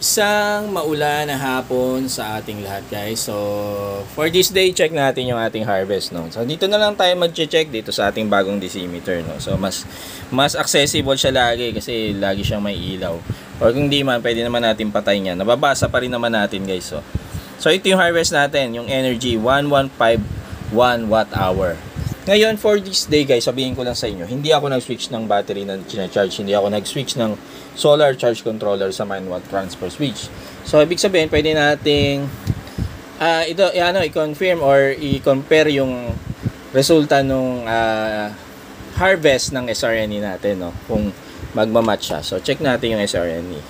Isang maulan na hapon sa ating lahat, guys. So, for this day, check natin yung ating harvest, no. So, dito na lang tayo mag-check dito sa ating bagong decimeter, no. So, mas accessible siya lagi kasi lagi siyang may ilaw. Or kung di man, pwede naman natin patay niya. Nababasa pa rin naman natin, guys. So ito yung harvest natin, yung energy 1151 watt hour. Ngayon, for this day, guys, sabihin ko lang sa inyo, hindi ako nag-switch ng battery na charge, hindi ako nag-switch ng solar charge controller sa manual transfer switch. So, ibig sabihin, pwede nating i-confirm or i-compare yung resulta nung harvest ng SRNE natin, no? Kung magmamatch siya. So, check natin yung SRNE.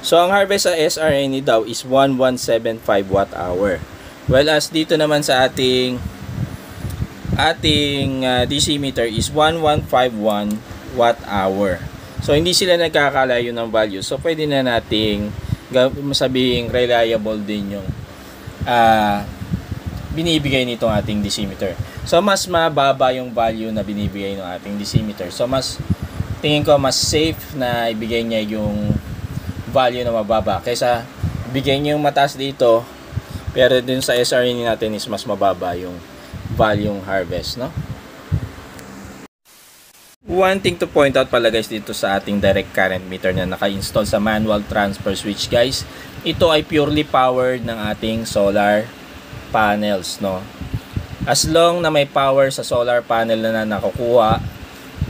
So, ang harvest sa SRNE daw is 1175 watt hour. Well, as dito naman sa ating decimeter is 1151 watt hour. So, hindi sila nagkakalayo ng value. So, pwede na nating masabing reliable din yung binibigay nitong ating decimeter. So, mas mababa yung value na binibigay ng ating decimeter. So, tingin ko mas safe na ibigay niya yung value na mababa kaysa bigay niya yung mataas dito, pero dun sa SRNE natin is mas mababa yung value harvest, no? One thing to point out pala, guys, dito sa ating direct current meter na naka-install sa manual transfer switch, guys, ito ay purely powered ng ating solar panels, no? As long na may power sa solar panel na nakukuha,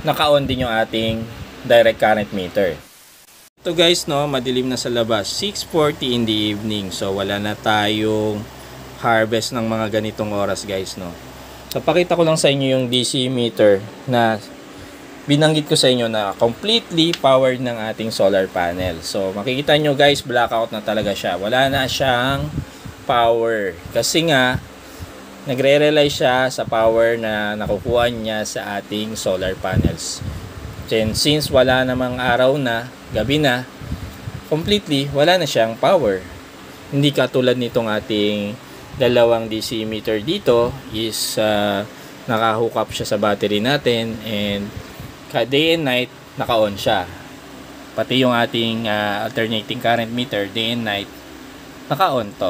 naka-on din yung ating direct current meter. Ito, guys, no, madilim na sa labas, 6:40 in the evening. So wala na tayong harvest ng mga ganitong oras, guys, no. So pakita ko lang sa inyo yung DC meter na binanggit ko sa inyo na completely powered ng ating solar panel. So makikita nyo, guys, blackout na talaga siya. Wala na siyang power kasi nga nagre-rely siya sa power na nakukuha niya sa ating solar panels. And since wala namang araw na, gabi na, completely wala na siyang power. Hindi katulad nitong ating dalawang DC meter dito is naka-hook up siya sa battery natin, and day and night naka-on siya. Pati yung ating alternating current meter, day and night naka-on to.